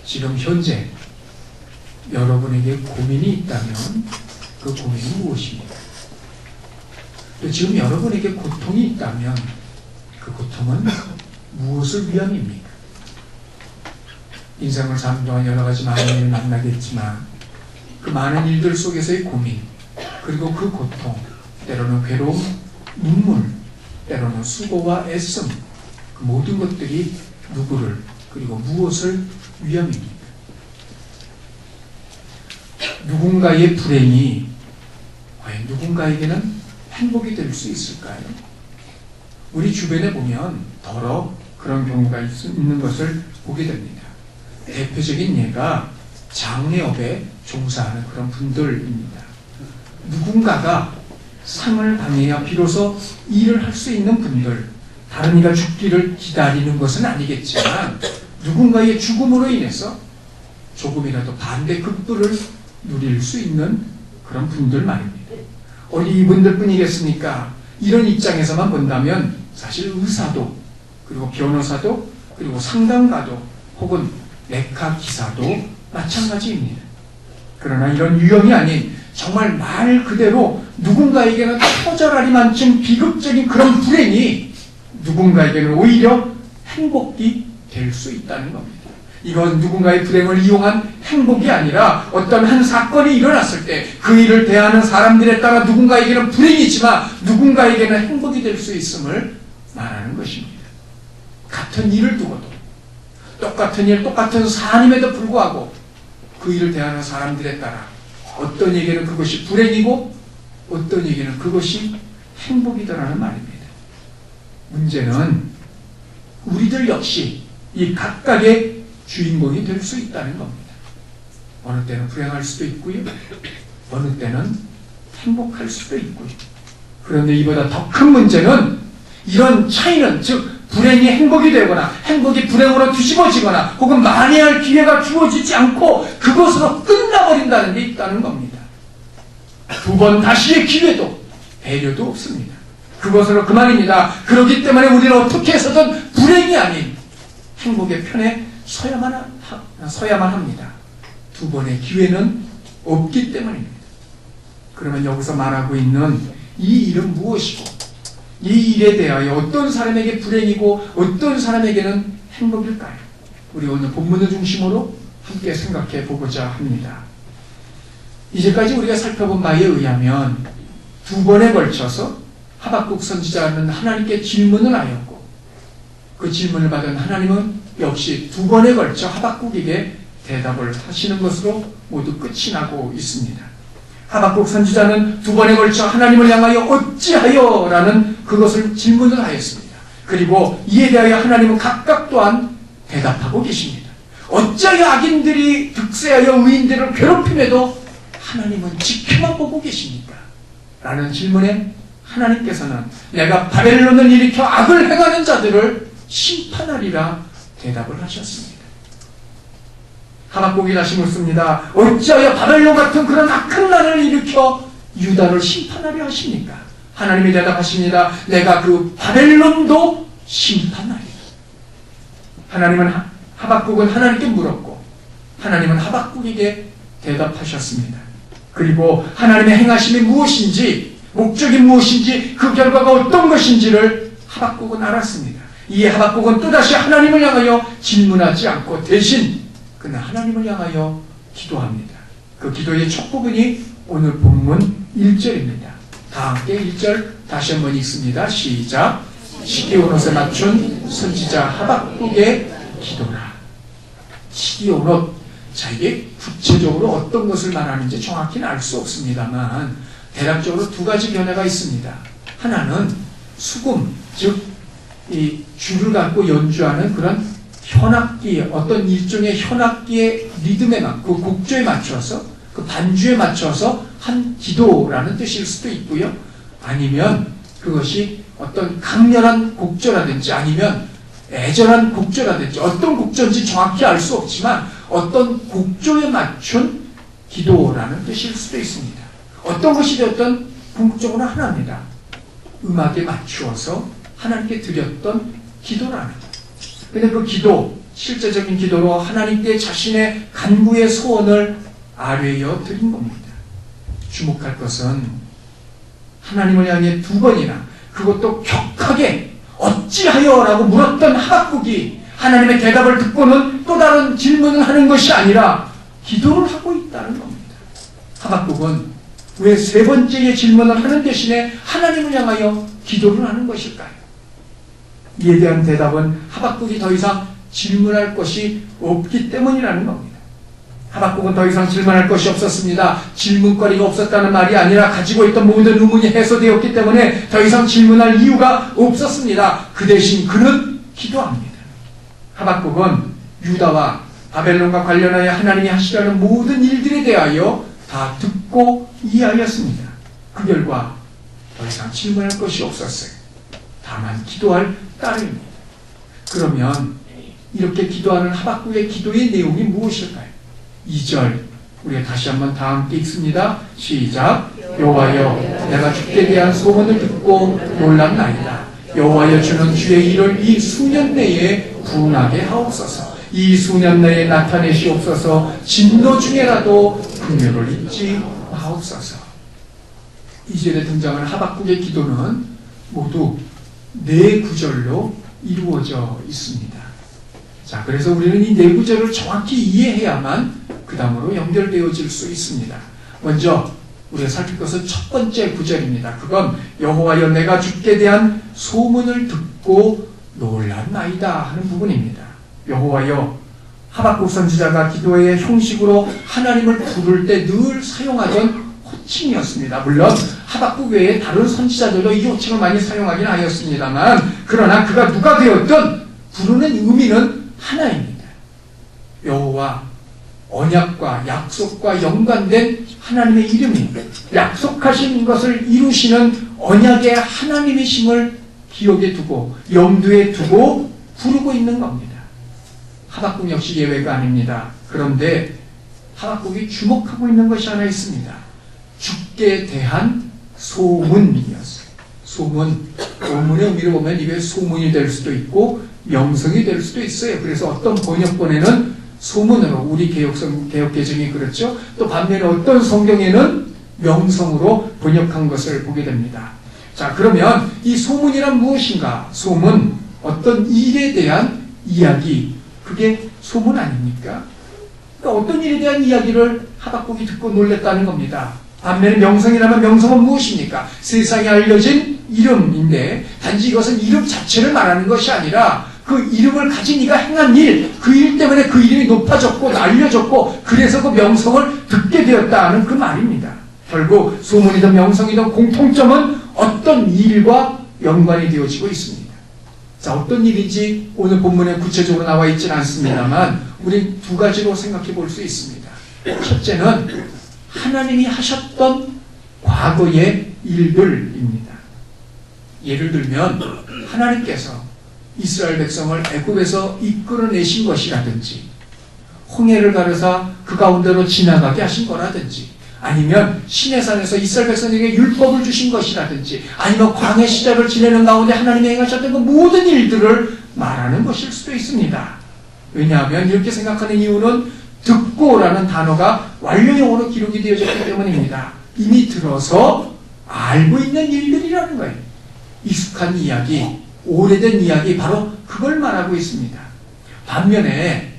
지금 현재 여러분에게 고민이 있다면 그 고민은 무엇입니까? 또 지금 여러분에게 고통이 있다면 그 고통은 무엇을 위함입니까? 인생을 사는 동안 여러 가지 많은 일을 만나겠지만 그 많은 일들 속에서의 고민, 그리고 그 고통, 때로는 괴로움, 눈물, 때로는 수고와 애씀, 그 모든 것들이 누구를, 그리고 무엇을 위함입니까? 누군가의 불행이 과연 누군가에게는 행복이 될 수 있을까요? 우리 주변에 보면 더러 그런 경우가 있는 것을 보게 됩니다. 대표적인 예가 장례업에 종사하는 그런 분들입니다. 누군가가 상을 당해야 비로소 일을 할 수 있는 분들, 다른 이가 죽기를 기다리는 것은 아니겠지만 누군가의 죽음으로 인해서 조금이라도 반대급부를 누릴 수 있는 그런 분들 말입니다. 어디 이분들 뿐이겠습니까? 이런 입장에서만 본다면 사실 의사도, 그리고 변호사도, 그리고 상담가도, 혹은 레카 기사도 마찬가지입니다. 그러나 이런 유형이 아닌 정말 말 그대로 누군가에게는 처절하리만큼 비극적인 그런 불행이 누군가에게는 오히려 행복이 될 수 있다는 겁니다. 이건 누군가의 불행을 이용한 행복이 아니라 어떤 한 사건이 일어났을 때 그 일을 대하는 사람들에 따라 누군가에게는 불행이지만 누군가에게는 행복이 될 수 있음을 말하는 것입니다. 같은 일을 두고도 똑같은 일, 똑같은 사안임에도 불구하고 그 일을 대하는 사람들에 따라 어떤 에게는 그것이 불행이고 어떤 에게는 그것이 행복이더라는 말입니다. 문제는 우리들 역시 이 각각의 주인공이 될 수 있다는 겁니다. 어느 때는 불행할 수도 있고요. 어느 때는 행복할 수도 있고요. 그런데 이보다 더 큰 문제는 이런 차이는, 즉 불행이 행복이 되거나 행복이 불행으로 뒤집어지거나 혹은 만회할 기회가 주어지지 않고 그것으로 끝나버린다는 게 있다는 겁니다. 두 번 다시의 기회도 배려도 없습니다. 그것으로 그만입니다. 그렇기 때문에 우리는 어떻게 해서든 불행이 아닌 행복의 편에 서야만 합니다. 두 번의 기회는 없기 때문입니다. 그러면 여기서 말하고 있는 이 일은 무엇이고 이 일에 대하여 어떤 사람에게 불행이고 어떤 사람에게는 행복일까요? 우리 오늘 본문을 중심으로 함께 생각해 보고자 합니다. 이제까지 우리가 살펴본 바에 의하면 두 번에 걸쳐서 하박국 선지자는 하나님께 질문을 하였고 그 질문을 받은 하나님은 역시 두 번에 걸쳐 하박국에게 대답을 하시는 것으로 모두 끝이 나고 있습니다. 하박국 선지자는 두 번에 걸쳐 하나님을 향하여 어찌하여 라는 그것을 질문을 하였습니다. 그리고 이에 대하여 하나님은 각각 또한 대답하고 계십니다. 어찌하여 악인들이 득세하여 의인들을 괴롭힘에도 하나님은 지켜만 보고 계십니까? 라는 질문에 하나님께서는 내가 바벨론을 일으켜 악을 행하는 자들을 심판하리라 대답을 하셨습니다. 하박국이 다시 묻습니다. 어찌하여 바벨론 같은 그런 악한 날을 일으켜 유다를 심판하려 하십니까? 하나님이 대답하십니다. 내가 그 바벨론도 심판하리라. 하나님은 하박국은 하나님께 물었고 하나님은 하박국에게 대답하셨습니다. 그리고 하나님의 행하심이 무엇인지, 목적이 무엇인지, 그 결과가 어떤 것인지를 하박국은 알았습니다. 이에 하박국은 또다시 하나님을 향하여 질문하지 않고 대신 그는 하나님을 향하여 기도합니다. 그 기도의 첫 부분이 오늘 본문 1절입니다. 다 함께 1절 다시 한번 읽습니다. 시작. 시기온 옷에 맞춘 선지자 하박국의 기도라. 시기온 옷. 자, 이게 구체적으로 어떤 것을 말하는지 정확히는 알 수 없습니다만 대략적으로 두 가지 변화가 있습니다. 하나는 수금, 즉 이 줄을 갖고 연주하는 그런 현악기, 어떤 일종의 현악기의 리듬에 맞고 곡조에 맞춰서 그 반주에 맞춰서 한 기도라는 뜻일 수도 있고요. 아니면 그것이 어떤 강렬한 곡조라든지 아니면 애절한 곡조라든지 어떤 곡조인지 정확히 알 수 없지만 어떤 곡조에 맞춘 기도라는 뜻일 수도 있습니다. 어떤 것이 되었던 궁극적으로 하나입니다. 음악에 맞추어서 하나님께 드렸던 기도라는 것. 근데 그 기도, 실제적인 기도로 하나님께 자신의 간구의 소원을 아뢰어 드린 겁니다. 주목할 것은 하나님을 향해 2번이나, 그것도 격하게 어찌하여? 라고 물었던 하박국이 하나님의 대답을 듣고는 또 다른 질문을 하는 것이 아니라 기도를 하고 있다는 겁니다. 하박국은 왜 3번째의 질문을 하는 대신에 하나님을 향하여 기도를 하는 것일까요? 이에 대한 대답은 하박국이 더 이상 질문할 것이 없기 때문이라는 겁니다. 하박국은 더 이상 질문할 것이 없었습니다. 질문거리가 없었다는 말이 아니라 가지고 있던 모든 의문이 해소되었기 때문에 더 이상 질문할 이유가 없었습니다. 그 대신 그는 기도합니다. 하박국은 유다와 바벨론과 관련하여 하나님이 하시려는 모든 일들에 대하여 다 듣고 이해하였습니다. 그 결과 더 이상 질문할 것이 없었어요. 다만 기도할 따름입니다. 그러면 이렇게 기도하는 하박국의 기도의 내용이 무엇일까요? 2절 우리가 다시 한번 다 함께 읽습니다. 시작. 여호와여, 내가 주께 대한 소문을 듣고 놀랐나이다. 여호와여, 주는 주의 일을 이 수년 내에 부응하게 하옵소서. 이 수년 내에 나타내시옵소서. 진노 중에라도 분노를 잊지 마옵소서. 2절에 등장하는 하박국의 기도는 모두 4구절로 이루어져 있습니다. 자, 그래서 우리는 이 4구절을 정확히 이해해야만 그 다음으로 연결되어질 수 있습니다. 먼저 우리가 살필 것은 첫 번째 구절입니다. 그건 여호와여, 내가 주께 대한 소문을 듣고 놀랐나이다 하는 부분입니다. 여호와여, 하박국 선지자가 기도의 형식으로 하나님을 부를 때 늘 사용하던 호칭이었습니다. 물론 하박국 외에 다른 선지자들도 이 호칭을 많이 사용하긴 하였습니다만, 그러나 그가 누가 되었든 부르는 의미는 하나입니다. 여호와, 언약과 약속과 연관된 하나님의 이름이 약속하신 것을 이루시는 언약의 하나님이심을 기억에 두고 염두에 두고 부르고 있는 겁니다. 하박국 역시 예외가 아닙니다. 그런데 하박국이 주목하고 있는 것이 하나 있습니다. 주께 대한 소문이었어요. 소문, 원문의 의미를 보면 이게 소문이 될 수도 있고 명성이 될 수도 있어요. 그래서 어떤 번역본에는 소문으로, 우리 개역개정이 그렇죠. 또 반면에 어떤 성경에는 명성으로 번역한 것을 보게 됩니다. 자, 그러면 이 소문이란 무엇인가? 소문, 어떤 일에 대한 이야기, 그게 소문 아닙니까? 그러니까 어떤 일에 대한 이야기를 하박국이 듣고 놀랬다는 겁니다. 반면에 명성이라면 명성은 무엇입니까? 세상에 알려진 이름인데 단지 이것은 이름 자체를 말하는 것이 아니라 그 이름을 가진 이가 행한 일, 그 일 때문에 그 이름이 높아졌고 알려졌고 그래서 그 명성을 듣게 되었다는 그 말입니다. 결국 소문이든 명성이든 공통점은 어떤 일과 연관이 되어지고 있습니다. 자, 어떤 일인지 오늘 본문에 구체적으로 나와 있지는 않습니다만 우리 2가지로 생각해 볼 수 있습니다. 첫째는 하나님이 하셨던 과거의 일들입니다. 예를 들면 하나님께서 이스라엘 백성을 애굽에서 이끌어내신 것이라든지, 홍해를 가르사 그 가운데로 지나가게 하신 거라든지, 아니면 시내산에서 이스라엘 백성에게 율법을 주신 것이라든지, 아니면 광해 시절을 지내는 가운데 하나님이 행하셨던 그 모든 일들을 말하는 것일 수도 있습니다. 왜냐하면 이렇게 생각하는 이유는 듣고라는 단어가 완료형으로 기록이 되어졌기 때문입니다. 이미 들어서 알고 있는 일들이라는 거예요. 익숙한 이야기, 오래된 이야기, 바로 그걸 말하고 있습니다. 반면에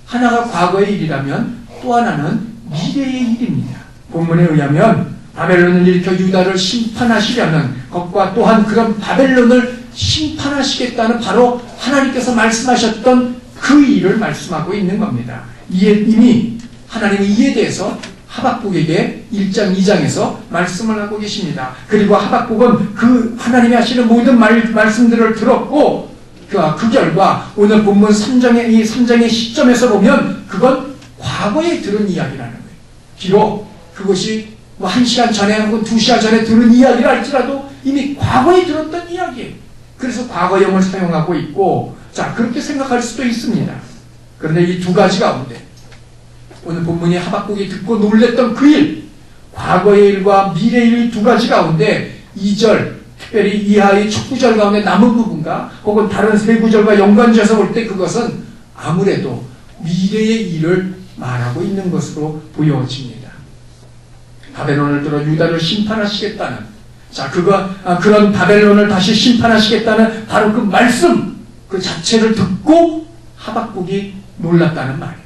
하나가 과거의 일이라면 또 하나는 미래의 일입니다. 본문에 의하면 바벨론을 일으켜 유다를 심판하시려는 것과 또한 그런 바벨론을 심판하시겠다는 바로 하나님께서 말씀하셨던 그 일을 말씀하고 있는 겁니다. 이미 하나님은 이에 대해서 하박국에게 1장, 2장에서 말씀을 하고 계십니다. 그리고 하박국은 그 하나님이 하시는 모든 말씀들을 들었고 그 결과 오늘 본문 3장의 이 3장의 시점에서 보면 그건 과거에 들은 이야기라는 거예요. 비록 그것이 뭐 1시간 전에 혹은 2시간 전에 들은 이야기라 할지라도 이미 과거에 들었던 이야기예요. 그래서 과거형을 사용하고 있고, 자, 그렇게 생각할 수도 있습니다. 그런데 이 2가지 가운데 오늘 본문이 하박국이 듣고 놀랬던 그 일, 과거의 일과 미래의 일 2가지 가운데 2절, 특별히 이하의 첫 구절 가운데 남은 부분과 혹은 다른 3구절과 연관지어서 볼 때 그것은 아무래도 미래의 일을 말하고 있는 것으로 보여집니다. 바벨론을 들어 유다를 심판하시겠다는, 그런 바벨론을 다시 심판하시겠다는 바로 그 말씀 그 자체를 듣고 하박국이 놀랐다는 말이에요.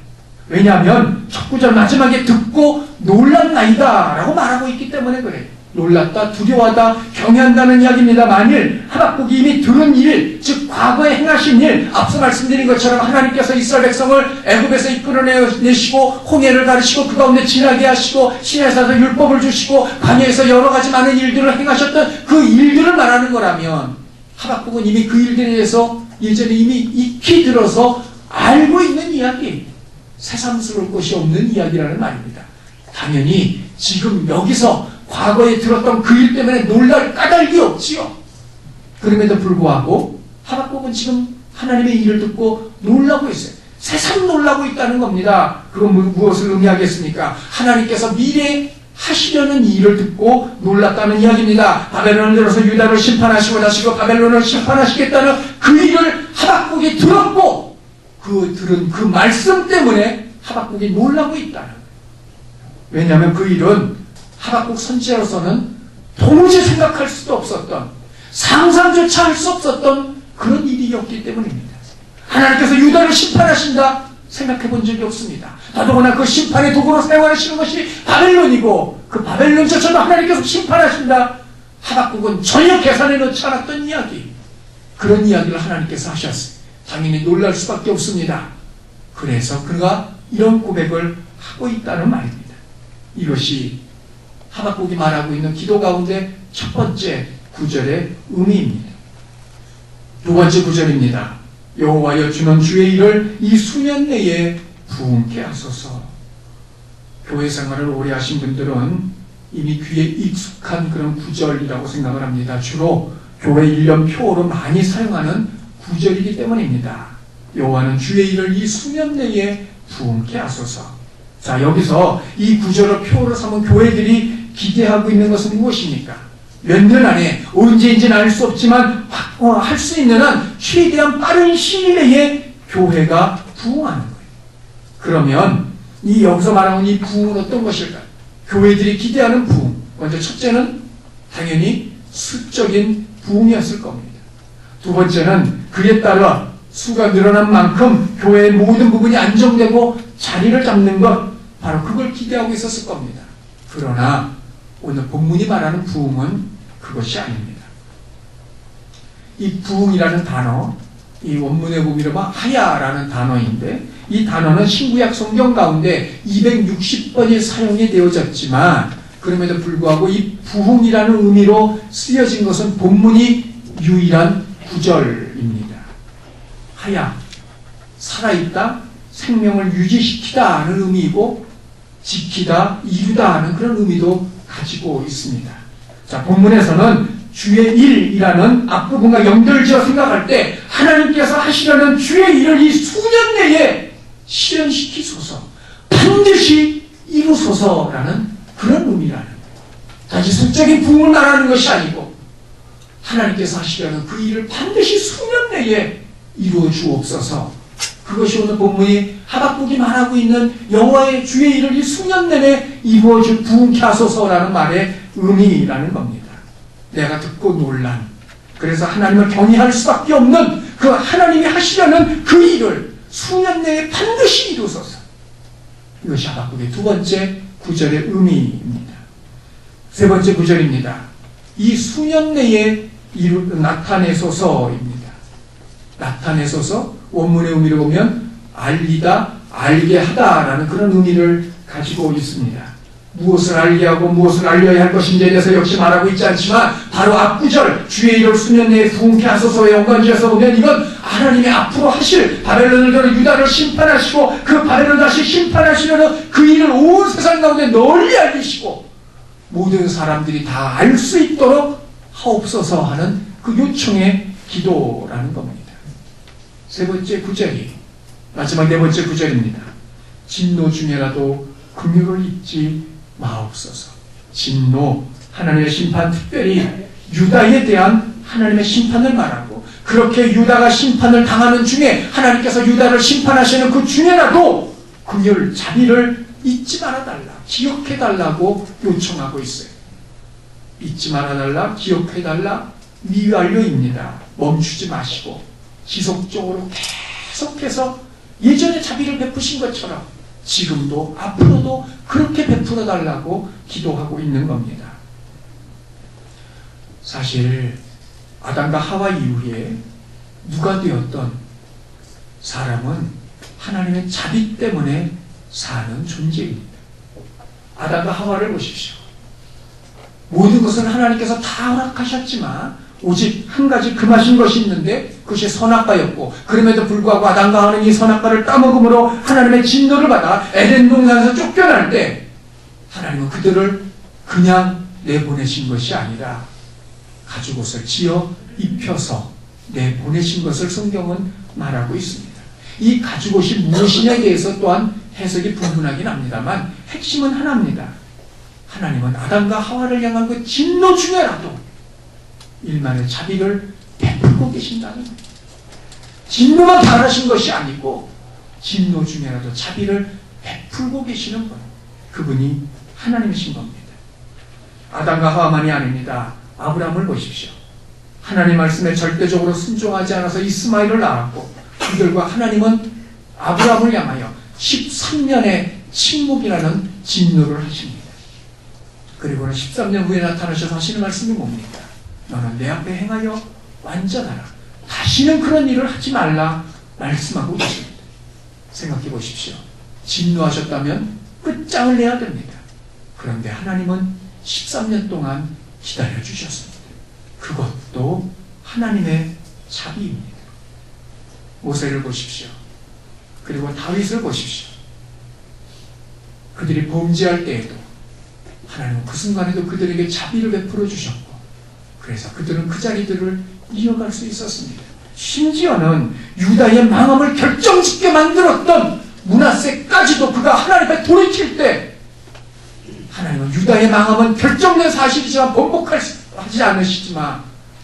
왜냐하면 첫 구절 마지막에 듣고 놀랐나이다 라고 말하고 있기 때문에 그래요. 놀랐다, 두려워하다, 경외한다는 이야기입니다. 만일 하박국이 이미 들은 일, 즉 과거에 행하신 일, 앞서 말씀드린 것처럼 하나님께서 이스라엘 백성을 애굽에서 이끌어내시고 홍해를 가르치고 그 가운데 지나게 하시고 시내에서 율법을 주시고 광야에서 여러 가지 많은 일들을 행하셨던 그 일들을 말하는 거라면 하박국은 이미 그 일들에 대해서 예전에 이미 익히 들어서 알고 있는 이야기, 새삼스러울 것이 없는 이야기라는 말입니다. 당연히 지금 여기서 과거에 들었던 그 일 때문에 놀랄 까닭이 없지요. 그럼에도 불구하고 하박국은 지금 하나님의 일을 듣고 놀라고 있어요. 새삼 놀라고 있다는 겁니다. 그건 무엇을 의미하겠습니까? 하나님께서 미래에 하시려는 일을 듣고 놀랐다는 이야기입니다. 바벨론을 들어서 유다를 심판하시고 다시 바벨론을 심판하시겠다는 그 일을 하박국이 들었고 들은 그 말씀 때문에 하박국이 놀라고 있다는 거예요. 왜냐하면 그 일은 하박국 선지자로서는 도무지 생각할 수도 없었던, 상상조차 할 수 없었던 그런 일이었기 때문입니다. 하나님께서 유다를 심판하신다 생각해 본 적이 없습니다. 더더구나 그 심판의 도구로 사용하시는 것이 바벨론이고 그 바벨론조차도 하나님께서 심판하신다, 하박국은 전혀 계산해 넣지 않았던 이야기, 그런 이야기를 하나님께서 하셨어요. 당연히 놀랄 수밖에 없습니다. 그래서 그가 이런 고백을 하고 있다는 말입니다. 이것이 하박국이 말하고 있는 기도 가운데 첫 번째 구절의 의미입니다. 두 번째 구절입니다. 여호와여 주는 주의 일을 이 수년 내에 부응케 하소서. 교회 생활을 오래 하신 분들은 이미 귀에 익숙한 그런 구절이라고 생각을 합니다. 주로 교회 1년 표로 많이 사용하는 구절이기 때문입니다. 여호와는 주의 일을 이 수년 내에 부응케 하소서. 자, 여기서 이 구절을 표로 삼은 교회들이 기대하고 있는 것은 무엇입니까? 몇 년 안에, 언제인지는 알 수 없지만 할 수 있는 한 최대한 빠른 시일 내에 교회가 부흥하는 거예요. 그러면 이 여기서 말하는 이 부흥은 어떤 것일까요? 교회들이 기대하는 부흥, 먼저 첫째는 당연히 수적인 부흥이었을 겁니다. 두 번째는 그에 따라 수가 늘어난 만큼 교회의 모든 부분이 안정되고 자리를 잡는 것, 바로 그걸 기대하고 있었을 겁니다. 그러나 오늘 본문이 말하는 부흥은 그것이 아닙니다. 이 부흥이라는 단어, 이 원문의 의미로 하야라는 단어인데, 이 단어는 신구약 성경 가운데 260번이 사용이 되어졌지만 그럼에도 불구하고 이 부흥이라는 의미로 쓰여진 것은 본문이 유일한 구절입니다. 하야, 살아있다, 생명을 유지시키다 하는 의미이고 지키다, 이루다 하는 그런 의미도 가지고 있습니다. 자, 본문에서는 주의 일이라는 앞부분과 연결지어 생각할 때 하나님께서 하시려는 주의 일을 이 수년 내에 실현시키소서, 반드시 이루소서라는 그런 의미라는 거예요. 단지 수적인 부흥을 말하는 것이 아니고 하나님께서 하시려는 그 일을 반드시 수년 내에 이루어 주옵소서. 그것이 오늘 본문이 하박국이 말하고 있는 여호와의 주의 일을 이 수년 내내 이루어 줄 부흥케 하소서라는 말의 의미라는 겁니다. 내가 듣고 놀란, 그래서 하나님을 경외할 수밖에 없는 그 하나님이 하시려는 그 일을 수년 내에 반드시 이루소서. 이것이 하박국의 두 번째 구절의 의미입니다. 세 번째 구절입니다. 이 수년 내에 나타내소서입니다. 나타내소서, 원문의 의미를 보면 알리다, 알게 하다라는 그런 의미를 가지고 있습니다. 무엇을 알게 하고 무엇을 알려야 할 것인지에 대해서 역시 말하고 있지 않지만 바로 앞구절 주의 일을 수년 내에 부흥케 하소서에 연관지어서 보면 이건 하나님이 앞으로 하실, 바벨론을 들어 유다를 심판하시고 그 바벨론을 다시 심판하시려는 그 일을 온 세상 가운데 널리 알리시고 모든 사람들이 다 알 수 있도록 하옵소서 하는 그 요청의 기도라는 겁니다. 세 번째 구절이 마지막 네 번째 구절입니다. 진노 중에라도 긍휼을 잊지 마옵소서. 진노, 하나님의 심판, 특별히 유다에 대한 하나님의 심판을 말하고 그렇게 유다가 심판을 당하는 중에 하나님께서 유다를 심판하시는 그 중에라도 그의 자비를 잊지 말아달라, 기억해달라고 요청하고 있어요. 잊지 말아달라, 기억해달라, 미완료입니다. 멈추지 마시고 지속적으로 계속해서 예전에 자비를 베푸신 것처럼 지금도 앞으로도 그렇게 베풀어 달라고 기도하고 있는 겁니다. 사실 아담과 하와 이후에 누가 되었던 사람은 하나님의 자비 때문에 사는 존재입니다. 아담과 하와를 보십시오. 모든 것을 하나님께서 다 허락하셨지만 오직 한 가지 금하신 것이 있는데 그것이 선악과였고, 그럼에도 불구하고 아담과 하와는 이 선악과를 따먹음으로 하나님의 진노를 받아 에덴 동산에서 쫓겨날 때 하나님은 그들을 그냥 내보내신 것이 아니라 가죽옷을 지어 입혀서 내보내신 것을 성경은 말하고 있습니다. 이 가죽옷이 무엇이냐에 대해서 또한 해석이 분분하긴 합니다만 핵심은 하나입니다. 하나님은 아담과 하와를 향한 그 진노 중에라도 일만의 자비를 베풀고 계신다는 거예요. 진노만 바라신 것이 아니고 진노 중에라도 자비를 베풀고 계시는 분, 그분이 하나님이신 겁니다. 아담과 하와만이 아닙니다. 아브라함을 보십시오. 하나님 말씀에 절대적으로 순종하지 않아서 이스마엘을 낳았고, 그들과 하나님은 아브라함을 향하여 13년의 침묵이라는 진노를 하십니다. 그리고는 13년 후에 나타나셔서 하시는 말씀이 뭡니까? 너는 내 앞에 행하여 완전하라. 다시는 그런 일을 하지 말라 말씀하고 계십니다. 생각해 보십시오. 진노하셨다면 끝장을 내야 됩니다. 그런데 하나님은 13년 동안 기다려 주셨습니다. 그것도 하나님의 자비입니다. 모세를 보십시오. 그리고 다윗을 보십시오. 그들이 범죄할 때에도 하나님은 그 순간에도 그들에게 자비를 베풀어 주셨고, 그래서 그들은 그 자리들을 이어갈 수 있었습니다. 심지어는 유다의 망함을 결정짓게 만들었던 므낫세까지도 그가 하나님 앞에 돌이킬 때 하나님은 유다의 망함은 결정된 사실이지만 번복하지 않으시지만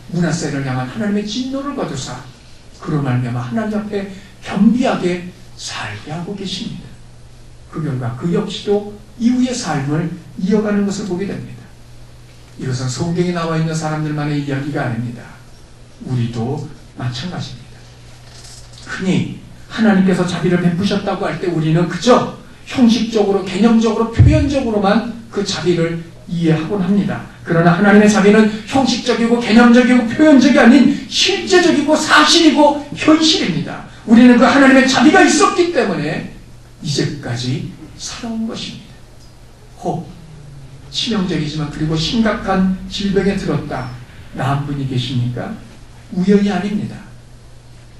므낫세를 향한 하나님의 진노를 거두사 그로 말미암아 하나님 앞에 겸비하게 살게 하고 계십니다. 그 결과 그 역시도 이후의 삶을 이어가는 것을 보게 됩니다. 이것은 성경에 나와 있는 사람들만의 이야기가 아닙니다. 우리도 마찬가지입니다. 흔히 하나님께서 자비를 베푸셨다고 할 때 우리는 그저 형식적으로, 개념적으로, 표현적으로만 그 자비를 이해하곤 합니다. 그러나 하나님의 자비는 형식적이고 개념적이고 표현적이 아닌 실제적이고 사실이고 현실입니다. 우리는 그 하나님의 자비가 있었기 때문에 이제까지 살아온 것입니다. 혹 치명적이지만 그리고 심각한 질병에 들었다, 나은 분이 계십니까? 우연이 아닙니다.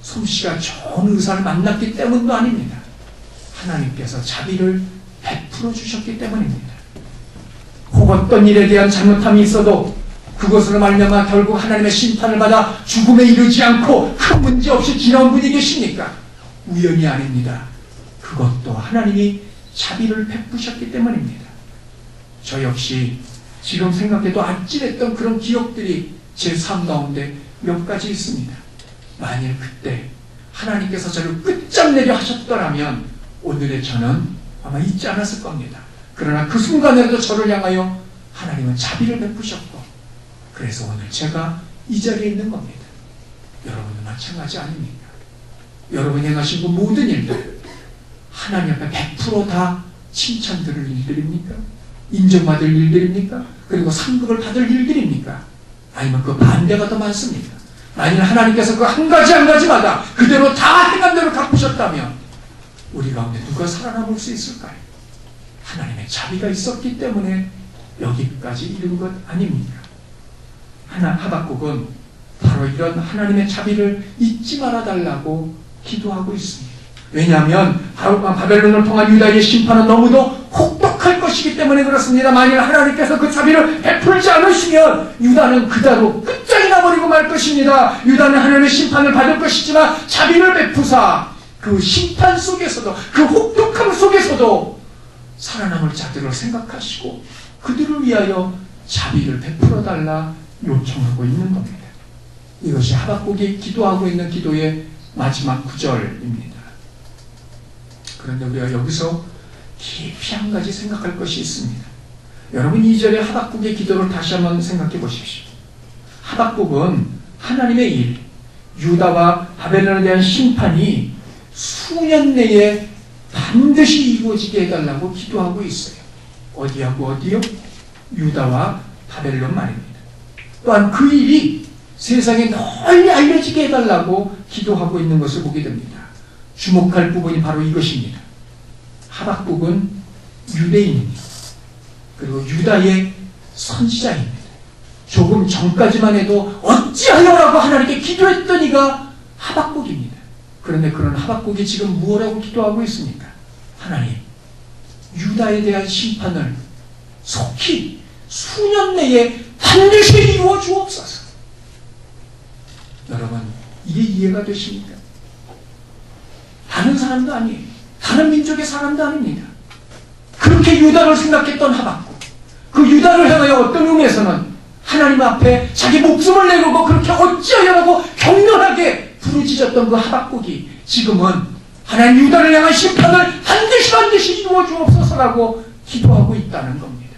솜씨가 좋은 의사를 만났기 때문도 아닙니다. 하나님께서 자비를 베풀어 주셨기 때문입니다. 혹 어떤 일에 대한 잘못함이 있어도 그것으로 말미암아 결국 하나님의 심판을 받아 죽음에 이르지 않고 큰 문제 없이 지나온 분이 계십니까? 우연이 아닙니다. 그것도 하나님이 자비를 베푸셨기 때문입니다. 저 역시 지금 생각해도 아찔했던 그런 기억들이 제 삶 가운데 몇 가지 있습니다. 만일 그때 하나님께서 저를 끝장내려 하셨더라면 오늘의 저는 아마 있지 않았을 겁니다. 그러나 그 순간에도 저를 향하여 하나님은 자비를 베푸셨고, 그래서 오늘 제가 이 자리에 있는 겁니다. 여러분도 마찬가지 아닙니까? 여러분이 행하신 그 모든 일들 하나님 앞에 100% 다 칭찬 들을 일들입니까? 인정받을 일들입니까? 그리고 상급을 받을 일들입니까? 아니면 그 반대가 더 많습니까? 만일 하나님께서 그 한 가지 한 가지마다 그대로 다 행한 대로 갚으셨다면 우리 가운데 누가 살아남을 수 있을까요? 하나님의 자비가 있었기 때문에 여기까지 이른 것 아닙니까? 하박국은 바로 이런 하나님의 자비를 잊지 말아달라고 기도하고 있습니다. 왜냐하면 바벨론을 통한 유다의 심판은 너무도 혹독할 것이기 때문에 그렇습니다. 만일 하나님께서 그 자비를 베풀지 않으시면 유다는 그대로 끝장이 나버리고 말 것입니다. 유다는 하나님의 심판을 받을 것이지만 자비를 베푸사 그 심판 속에서도, 그 혹독함 속에서도 살아남을 자들을 생각하시고 그들을 위하여 자비를 베풀어 달라 요청하고 있는 겁니다. 이것이 하박국이 기도하고 있는 기도의 마지막 구절입니다. 그런데 우리가 여기서 깊이 한 가지 생각할 것이 있습니다. 여러분 2절의 하박국의 기도를 다시 한번 생각해 보십시오. 하박국은 하나님의 일, 유다와 바벨론에 대한 심판이 수년 내에 반드시 이루어지게 해달라고 기도하고 있어요. 어디하고 어디요? 유다와 바벨론 말입니다. 또한 그 일이 세상에 널리 알려지게 해달라고 기도하고 있는 것을 보게 됩니다. 주목할 부분이 바로 이것입니다. 하박국은 유대인입니다. 그리고 유다의 선지자입니다. 조금 전까지만 해도 어찌하여라고 하나님께 기도했던 이가 하박국입니다. 그런데 그런 하박국이 지금 무엇라고 기도하고 있습니까? 하나님, 유다에 대한 심판을 속히 수년 내에 반드시 이루어 주옵소서. 여러분, 이게 이해가 되십니까? 다른 사람도 아니에요. 다른 민족의 사람도 아닙니다. 그렇게 유다를 생각했던 하박국, 그 유다를 향하여 어떤 의미에서는 하나님 앞에 자기 목숨을 내걸고 그렇게 어찌하여라고 격렬하게 부르짖었던 그 하박국이 지금은 하나님 유다를 향한 심판을 반드시 이루어 주옵소서라고 기도하고 있다는 겁니다.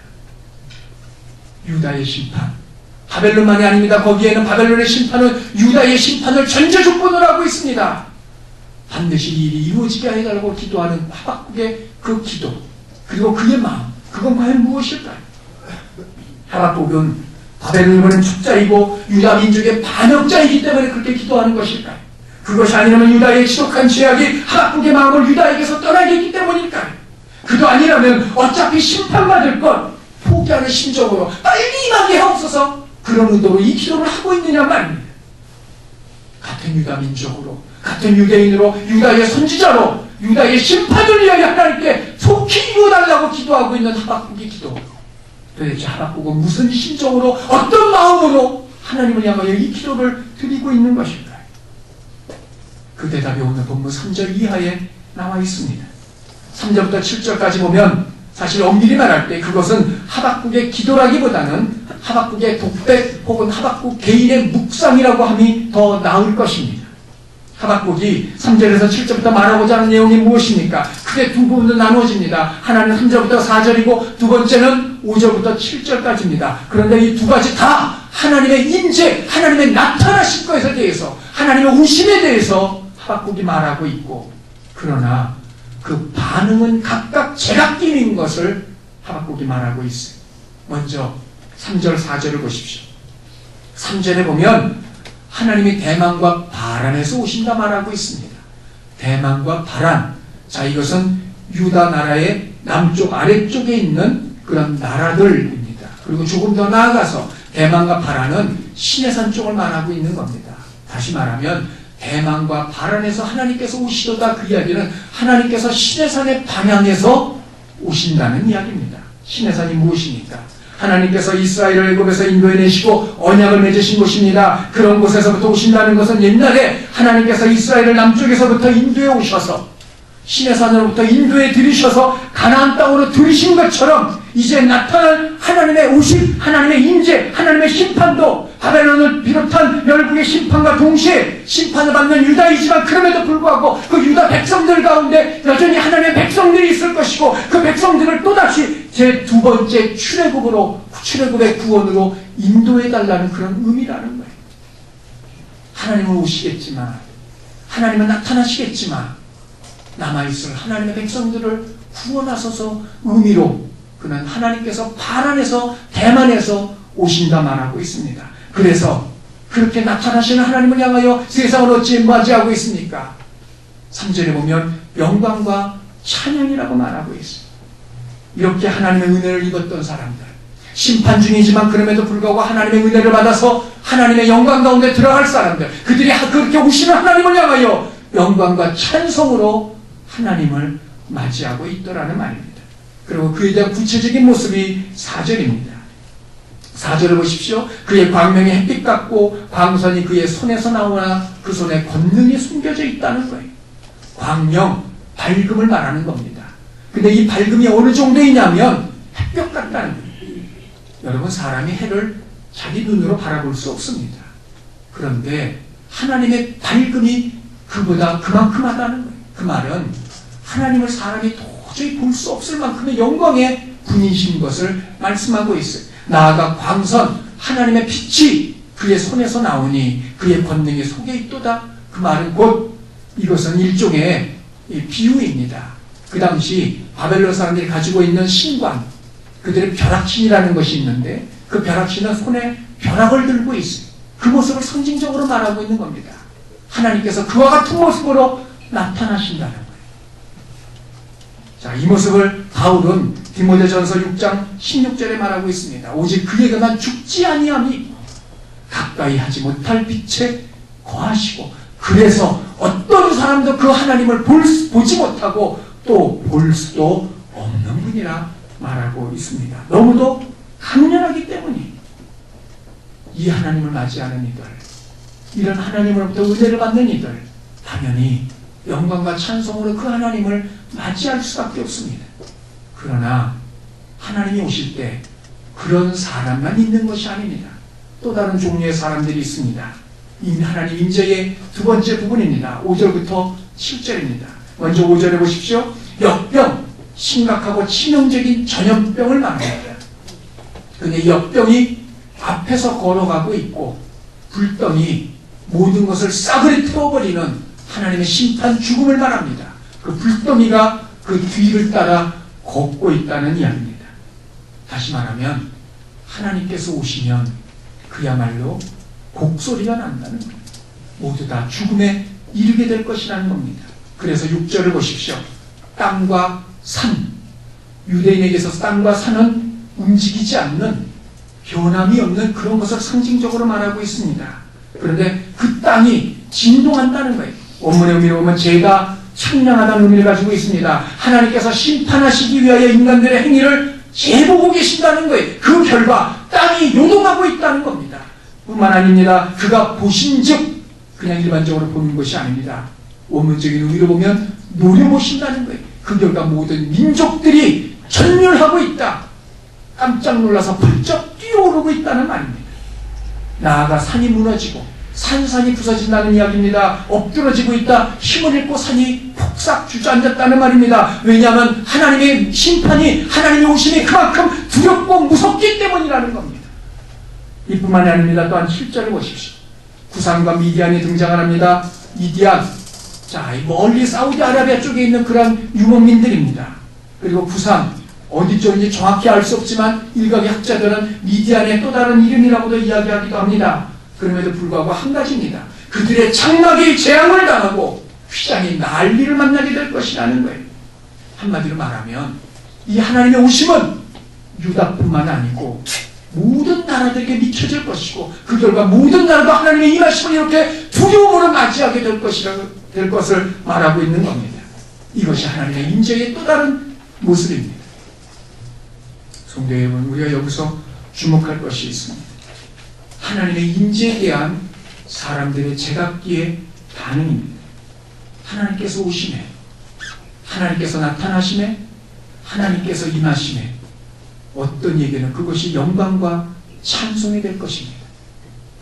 유다의 심판, 바벨론만이 아닙니다. 거기에는 바벨론의 심판은 유다의 심판을 전제 조건으로 하고 있습니다. 반드시 이 일이 이루어지게 해달라고 기도하는 하박국의 그 기도, 그리고 그의 마음, 그건 과연 무엇일까요? 하박국은 바벨론이 보낸 축자이고 유다 민족의 반역자이기 때문에 그렇게 기도하는 것일까요? 그것이 아니라면 유다의 지독한 죄악이 하박국의 마음을 유다에게서 떠나게 했기 때문일까요? 그도 아니라면 어차피 심판받을 것 포기하는 심정으로 빨리 임하게 하옵소서, 그런 의도로 이 기도를 하고 있느냐 말입니다. 같은 유다 민족으로, 같은 유대인으로, 유다의 선지자로 유다의 심판을 위하여 하나님께 속히 이루어달라고 기도하고 있는 하박국의 기도, 도대체 하박국은 무슨 심정으로, 어떤 마음으로 하나님을 향하여 이 기도를 드리고 있는 것일까요? 그 대답이 오늘 본문 3절 이하에 나와 있습니다. 3절부터 7절까지 보면 사실 엄밀히 말할 때 그것은 하박국의 기도라기보다는 하박국의 독백 혹은 하박국 개인의 묵상이라고 함이 더 나을 것입니다. 하박국이 3절에서 7절부터 말하고자 하는 내용이 무엇입니까? 크게 두 부분으로 나누어집니다. 하나는 3절부터 4절이고 두 번째는 5절부터 7절까지입니다. 그런데 이 두 가지 다 하나님의 임재, 하나님의 나타나실 것에 대해서, 하나님의 오심에 대해서 하박국이 말하고 있고, 그러나 그 반응은 각각 제각기인 것을 하박국이 말하고 있어요. 먼저 3절, 4절을 보십시오. 3절에 보면 하나님이 대만과 바란에서 오신다 말하고 있습니다. 대만과 바란, 자, 이것은 유다 나라의 남쪽 아래쪽에 있는 그런 나라들입니다. 그리고 조금 더 나아가서 대만과 바란은 시내산 쪽을 말하고 있는 겁니다. 다시 말하면 대만과 바란에서 하나님께서 오시도다, 그 이야기는 하나님께서 시내산의 방향에서 오신다는 이야기입니다. 시내산이 무엇입니까? 하나님께서 이스라엘을 애굽에서 인도해내시고 언약을 맺으신 곳입니다. 그런 곳에서부터 오신다는 것은 옛날에 하나님께서 이스라엘을 남쪽에서부터 인도해 오셔서 시내산으로부터 인도해 들이셔서 가나안 땅으로 들이신 것처럼 이제 나타날 하나님의 오심, 하나님의 임재, 하나님의 심판도 바벨론을 비롯한 열국의 심판과 동시에 심판을 받는 유다이지만 그럼에도 불구하고 그 유다 백성들 가운데 여전히 하나님의 백성들이 있을 것이고, 그 백성들을 또다시 제 두 번째 출애굽의 구원으로 인도해달라는 그런 의미라는 거예요. 하나님은 오시겠지만, 하나님은 나타나시겠지만 남아있을 하나님의 백성들을 구원하소서 의미로 그는 하나님께서 바란에서 대만에서 오신다 말하고 있습니다. 그래서 그렇게 나타나시는 하나님을 향하여 세상을 어찌 맞이하고 있습니까? 3절에 보면 영광과 찬양이라고 말하고 있습니다. 이렇게 하나님의 은혜를 입었던 사람들, 심판 중이지만 그럼에도 불구하고 하나님의 은혜를 받아서 하나님의 영광 가운데 들어갈 사람들, 그들이 그렇게 오시는 하나님을 향하여 영광과 찬송으로 하나님을 맞이하고 있더라는 말입니다. 그리고 그에 대한 구체적인 모습이 4절입니다. 4절을 보십시오. 그의 광명이 햇빛 같고 광선이 그의 손에서 나오나 그 손에 권능이 숨겨져 있다는 거예요. 광명, 밝음을 말하는 겁니다. 근데 이 밝음이 어느 정도이냐면 햇볕 같다는 거예요. 여러분, 사람이 해를 자기 눈으로 바라볼 수 없습니다. 그런데 하나님의 밝음이 그보다 그만큼 하다는 거예요. 그 말은 하나님을 사람이 도저히 볼 수 없을 만큼의 영광의 분이신 것을 말씀하고 있어요. 나아가 광선 하나님의 빛이 그의 손에서 나오니 그의 권능이 속에 있도다. 그 말은 곧 이것은 일종의 비유입니다. 그 당시 바벨론 사람들이 가지고 있는 신관, 그들의 벼락신이라는 것이 있는데 그 벼락신은 손에 벼락을 들고 있어요. 그 모습을 상징적으로 말하고 있는 겁니다. 하나님께서 그와 같은 모습으로 나타나신다는 거예요. 자, 이 모습을 바울은 디모데전서 6장 16절에 말하고 있습니다. 오직 그에게만 죽지 아니함이 가까이 하지 못할 빛에 거하시고, 그래서 어떤 사람도 그 하나님을 보지 못하고 또 볼 수도 없는 분이라 말하고 있습니다. 너무도 강렬하기 때문에 이 하나님을 맞이하는 이들, 이런 하나님으로부터 은혜를 받는 이들, 당연히 영광과 찬송으로 그 하나님을 맞이할 수밖에 없습니다. 그러나 하나님이 오실 때 그런 사람만 있는 것이 아닙니다. 또 다른 종류의 사람들이 있습니다. 이 하나님 임재의 두 번째 부분입니다. 5절부터 7절입니다. 먼저 5절에 보십시오. 역병, 심각하고 치명적인 전염병을 말합니다. 근데 역병이 앞에서 걸어가고 있고 불덩이 모든 것을 싸그리 태워버리는 하나님의 심판 죽음을 말합니다. 그 불덩이가 그 뒤를 따라 걷고 있다는 이야기입니다. 다시 말하면 하나님께서 오시면 그야말로 곡소리가 난다는 겁니다. 모두 다 죽음에 이르게 될 것이라는 겁니다. 그래서 6절을 보십시오. 땅과 산, 유대인에게 있어서 땅과 산은 움직이지 않는, 변함이 없는 그런 것을 상징적으로 말하고 있습니다. 그런데 그 땅이 진동한다는 거예요. 원문의 의미로 보면 죄가 청량하다는 의미를 가지고 있습니다. 하나님께서 심판하시기 위하여 인간들의 행위를 재보고 계신다는 거예요. 그 결과 땅이 요동하고 있다는 겁니다. 뿐만 아닙니다. 그가 보신즉 그냥 일반적으로 보는 것이 아닙니다. 원문적인 의미로 보면 노려보신다는 거예요. 그 결과 모든 민족들이 전율하고 있다. 깜짝 놀라서 벌쩍 뛰어오르고 있다는 말입니다. 나아가 산이 무너지고 산산이 부서진다는 이야기입니다. 엎드러지고 있다. 힘을 잃고 산이 폭삭 주저앉았다는 말입니다. 왜냐하면 하나님의 심판이, 하나님의 오심이 그만큼 두렵고 무섭기 때문이라는 겁니다. 이뿐만이 아닙니다. 또한 7절을 보십시오. 구산과 미디안이 등장을 합니다. 미디안, 자, 멀리 사우디아라비아 쪽에 있는 그런 유목민들입니다. 그리고 구산, 어디 쪽인지 정확히 알 수 없지만 일각의 학자들은 미디안의 또 다른 이름이라고도 이야기하기도 합니다. 그럼에도 불구하고 한 가지입니다. 그들의 장막이 재앙을 당하고 휘장이 난리를 만나게 될 것이라는 거예요. 한마디로 말하면 이 하나님의 오심은 유다뿐만 아니고 모든 나라들에게 미쳐질 것이고, 그 결과 모든 나라도 하나님의 임하심을 이렇게 두려움으로 맞이하게 될 것을 말하고 있는 겁니다. 이것이 하나님의 임재의 또 다른 모습입니다. 성도 여러분, 우리가 여기서 주목할 것이 있습니다. 하나님의 임재에 대한 사람들의 제각기의 반응입니다. 하나님께서 오심에, 하나님께서 나타나심에, 하나님께서 임하심에 어떤 이에게는 그것이 영광과 찬송이 될 것입니다.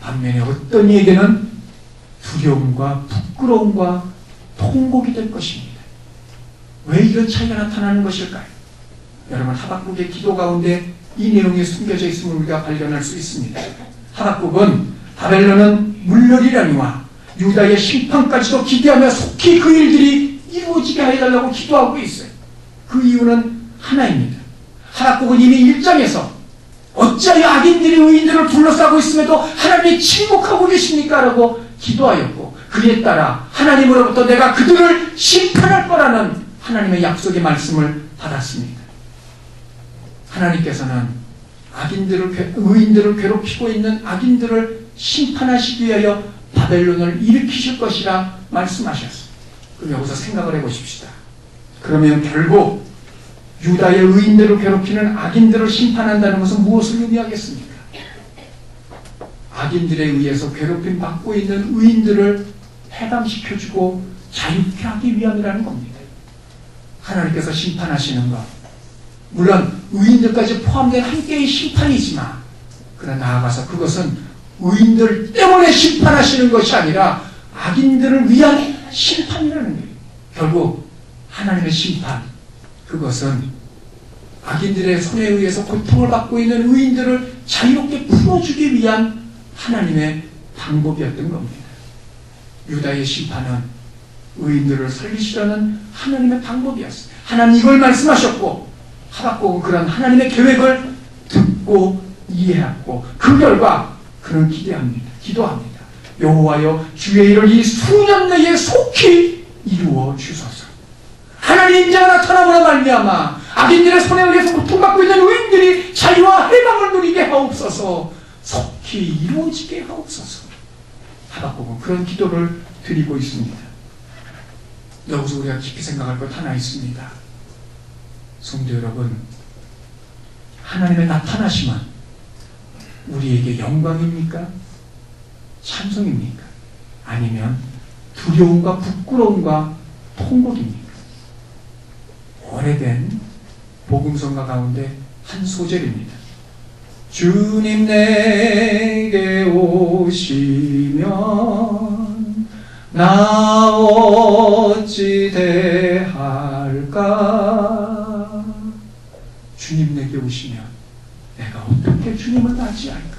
반면에 어떤 이에게는 두려움과 부끄러움과 통곡이 될 것입니다. 왜 이런 차이가 나타나는 것일까요? 여러분, 하박국의 기도 가운데 이 내용이 숨겨져 있음을 우리가 발견할 수 있습니다. 하박국은 바벨론은 물러리려니와 유다의 심판까지도 기대하며 속히 그 일들이 이루어지게 해달라고 기도하고 있어요. 그 이유는 하나입니다. 하박국은 이미 1장에서 어찌하여 악인들이 의인들을 둘러싸고 있음에도 하나님이 침묵하고 계십니까? 라고 기도하였고, 그에 따라 하나님으로부터 내가 그들을 심판할 거라는 하나님의 약속의 말씀을 받았습니다. 하나님께서는 의인들을 괴롭히고 있는 악인들을 심판하시기 위하여 바벨론을 일으키실 것이라 말씀하셨어요. 그럼 여기서 생각을 해보십시다. 그러면 결국 유다의 의인들을 괴롭히는 악인들을 심판한다는 것은 무엇을 의미하겠습니까? 악인들에 의해서 괴롭힘 받고 있는 의인들을 해방시켜주고 자유케 하기 위함이라는 겁니다. 하나님께서 심판하시는 것, 물론 의인들까지 포함된 함께의 심판이지만, 그러나 나아가서 그것은 의인들 때문에 심판하시는 것이 아니라 악인들을 위한 심판이라는 거예요. 결국 하나님의 심판, 그것은 악인들의 손에 의해서 고통을 받고 있는 의인들을 자유롭게 풀어주기 위한 하나님의 방법이었던 겁니다. 유다의 심판은 의인들을 살리시려는 하나님의 방법이었어요. 하나님 이걸 말씀하셨고 하박국은 그런 하나님의 계획을 듣고 이해하고 그 결과 그는 기도합니다. 여호와여, 주의 일을 이 수년 내에 속히 이루어 주소서. 하나님의 인자가 나타남으로 말미암아 악인들의 손에 의해서 고통받고 있는 의인들이 자유와 해방을 누리게 하옵소서. 속히 이루어지게 하옵소서. 하박국은 그런 기도를 드리고 있습니다. 여기서 우리가 깊이 생각할 것 하나 있습니다. 성도 여러분, 하나님의 나타나심은 우리에게 영광입니까? 찬송입니까? 아니면 두려움과 부끄러움과 통곡입니까? 오래된 복음성가 가운데 한 소절입니다. 주님 내게 오시면 나 어찌 대할까? 주님 내게 오시면 내가 어떻게 주님을 맞이할까?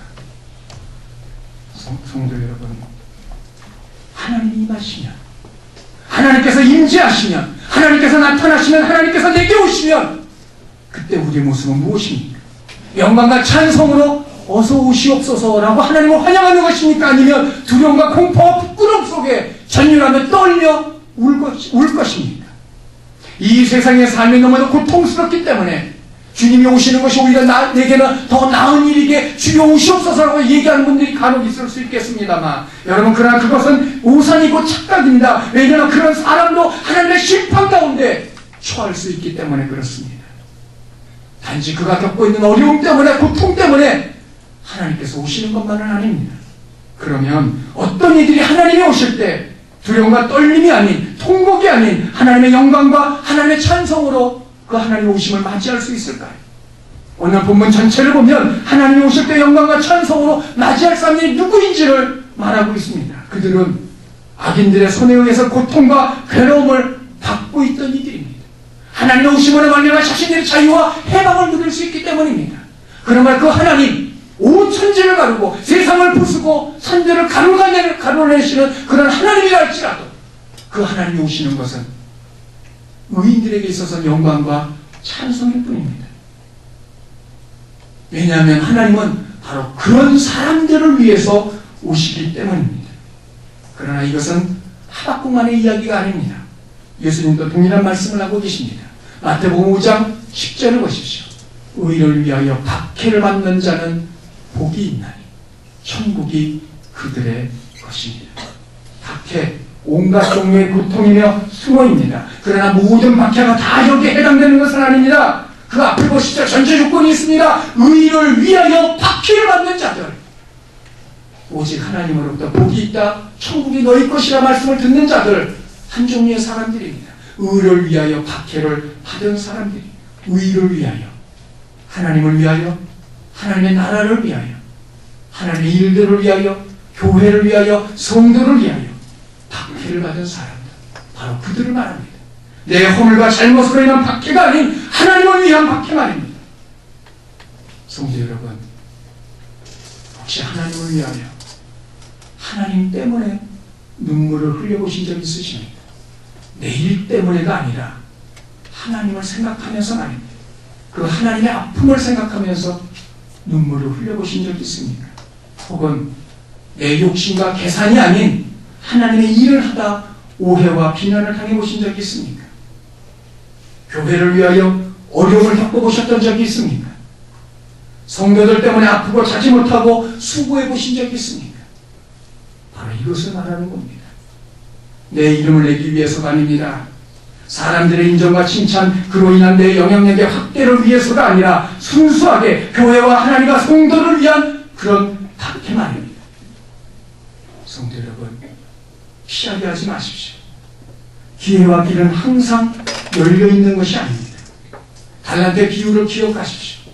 성도 여러분, 하나님이 임하시면, 하나님께서 임재하시면, 하나님께서 나타나시면, 하나님께서 내게 오시면 그때 우리의 모습은 무엇입니까? 영광과 찬송으로 어서 오시옵소서라고 하나님을 환영하는 것입니까? 아니면 두려움과 공포와 부끄러움 속에 전율하며 떨며 울 것입니까? 이 세상의 삶이 너무도 고통스럽기 때문에 주님이 오시는 것이 오히려 내게는 더 나은 일이게 주여 오시옵소서라고 얘기하는 분들이 간혹 있을 수 있겠습니다만, 여러분, 그러나 그것은 오산이고 착각입니다. 왜냐하면 그런 사람도 하나님의 심판 가운데 처할 수 있기 때문에 그렇습니다. 단지 그가 겪고 있는 어려움 때문에, 고통 때문에 하나님께서 오시는 것만은 아닙니다. 그러면 어떤 이들이 하나님이 오실 때 두려움과 떨림이 아닌, 통곡이 아닌 하나님의 영광과 하나님의 찬송으로 그 하나님의 오심을 맞이할 수 있을까요? 오늘 본문 전체를 보면 하나님이 오실 때 영광과 찬송으로 맞이할 사람이 누구인지를 말하고 있습니다. 그들은 악인들의 손에 의해서 고통과 괴로움을 받고 있던 이들입니다. 하나님의 오심으로 말미암아 자신들의 자유와 해방을 누릴 수 있기 때문입니다. 그러나 그 하나님, 온 천지를 가르고 세상을 부수고 산들을 가로내시는 그런 하나님이라 할지라도 그 하나님이 오시는 것은 의인들에게 있어서는 영광과 찬송일 뿐입니다. 왜냐하면 하나님은 바로 그런 사람들을 위해서 오시기 때문입니다. 그러나 이것은 하박국만의 이야기가 아닙니다. 예수님도 동일한 말씀을 하고 계십니다. 마태복음 5장 10절을 보십시오. 의를 위하여 박해를 받는 자는 복이 있나니 천국이 그들의 것입니다. 박해, 온갖 종류의 고통이며 수모입니다. 그러나 모든 박해가 다 여기에 해당되는 것은 아닙니다. 그 앞에 보시죠. 전제 조건이 있습니다. 의를 위하여 박해를 받는 자들, 오직 하나님으로부터 복이 있다, 천국이 너희 것이라 말씀을 듣는 자들, 한 종류의 사람들입니다. 의를 위하여 박해를 받은 사람들이, 의를 위하여, 하나님을 위하여, 하나님의 나라를 위하여, 하나님의 일들을 위하여, 교회를 위하여, 성도를 위하여 박해를 받은 사람들, 바로 그들을 말합니다. 내 허물과 잘못으로 인한 박해가 아닌 하나님을 위한 박해 말입니다. 성도 여러분, 혹시 하나님을 위하여, 하나님 때문에 눈물을 흘려보신 적 있으십니까? 내 일 때문에가 아니라 하나님을 생각하면서 말입니다. 그 하나님의 아픔을 생각하면서 눈물을 흘려보신 적 있습니까? 혹은 내 욕심과 계산이 아닌 하나님의 일을 하다 오해와 비난을 당해보신 적이 있습니까? 교회를 위하여 어려움을 겪어보셨던 적이 있습니까? 성도들 때문에 아프고 자지 못하고 수고해보신 적이 있습니까? 바로 이것을 말하는 겁니다. 내 이름을 내기 위해서가 아닙니다. 사람들의 인정과 칭찬, 그로 인한 내 영향력의 확대를 위해서가 아니라 순수하게 교회와 하나님과 성도를 위한 그런 박해 말입니다. 성도 여러분, 피하게 하지 마십시오. 기회와 길은 항상 열려있는 것이 아닙니다. 달란트의 비율을 기억하십시오.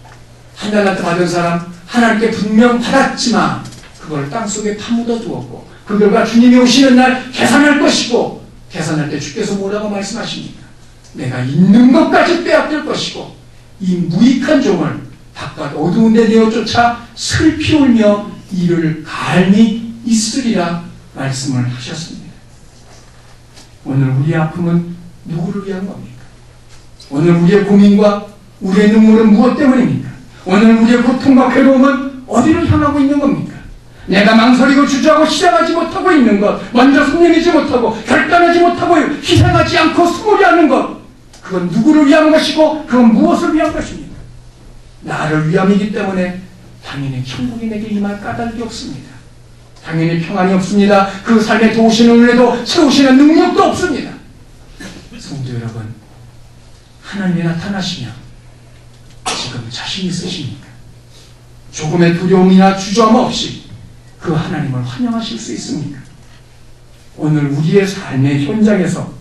한 달란트 받은 사람 하나님께 분명 받았지만 그걸 땅속에 파묻어 두었고 그 결과 주님이 오시는 날 계산할 것이고 계산할 때 주께서 뭐라고 말씀하십니까? 내가 있는 것까지 빼앗길 것이고 이 무익한 종을 바깥 어두운 데 내어 쫓아 슬피 울며 이를 갈미 있으리라 말씀을 하셨습니다. 오늘 우리의 아픔은 누구를 위한 겁니까? 오늘 우리의 고민과 우리의 눈물은 무엇 때문입니까? 오늘 우리의 고통과 괴로움은 어디로 향하고 있는 겁니까? 내가 망설이고 주저하고 시작하지 못하고 있는 것, 먼저 손내미지 못하고 결단하지 못하고 희생하지 않고 수고리 하는 것, 그건 누구를 위한 것이고 그건 무엇을 위한 것입니까? 나를 위함이기 때문에 당연히 천국이 내게 임할 까닭이 없습니다. 당연히 평안이 없습니다. 그 삶에 도우시는 은혜도 채우시는 능력도 없습니다. 성도 여러분, 하나님이 나타나시면 지금 자신 있으십니까? 조금의 두려움이나 주저함 없이 그 하나님을 환영하실 수 있습니까? 오늘 우리의 삶의 현장에서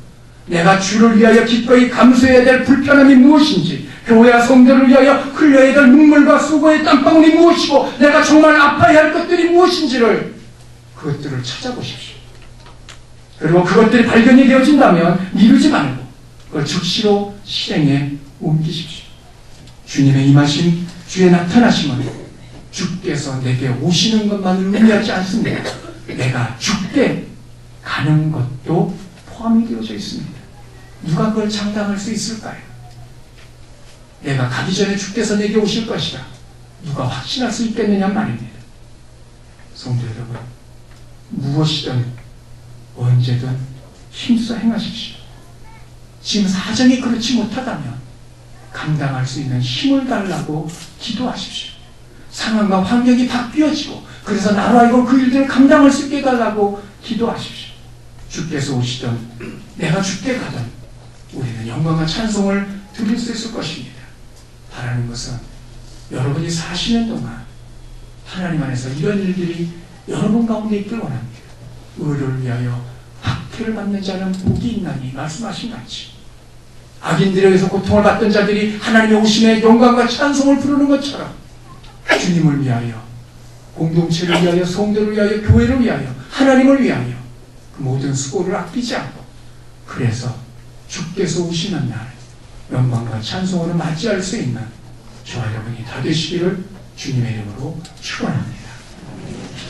내가 주를 위하여 기꺼이 감수해야 될 불편함이 무엇인지, 교회와 성도를 위하여 흘려야 될 눈물과 수고의 땀방울이 무엇이고 내가 정말 아파야 할 것들이 무엇인지를 그것들을 찾아보십시오. 그리고 그것들이 발견이 되어진다면 미루지 말고 그걸 즉시로 실행에 옮기십시오. 주님의 임하심, 주의 나타나심은 주께서 내게 오시는 것만을 의미하지 않습니다. 내가 주께 가는 것도 포함이 되어져 있습니다. 누가 그걸 장담할 수 있을까요? 내가 가기 전에 주께서 내게 오실 것이라 누가 확신할 수 있겠느냐 말입니다. 성도 여러분, 무엇이든 언제든 힘써 행하십시오. 지금 사정이 그렇지 못하다면 감당할 수 있는 힘을 달라고 기도하십시오. 상황과 환경이 바뀌어지고 그래서 나로 하여금 그 일들을 감당할 수 있게 해달라고 기도하십시오. 주께서 오시든 내가 주께 가든 우리는 영광과 찬송을 드릴 수 있을 것입니다. 바라는 것은 여러분이 사시는 동안 하나님 안에서 이런 일들이 여러분 가운데 있길 원합니다. 의를 위하여 박해를 받는 자는 복이 있나니 말씀하신 같이 악인들에 의해서 고통을 받던 자들이 하나님의 오심에 영광과 찬송을 부르는 것처럼 주님을 위하여, 공동체를 위하여, 성도를 위하여, 교회를 위하여, 하나님을 위하여 그 모든 수고를 아끼지 않고 그래서 주께서 오시는 날 영광과 찬송으로 맞이할 수 있는 저와 여러분이 다 되시기를 주님의 이름으로 축원합니다.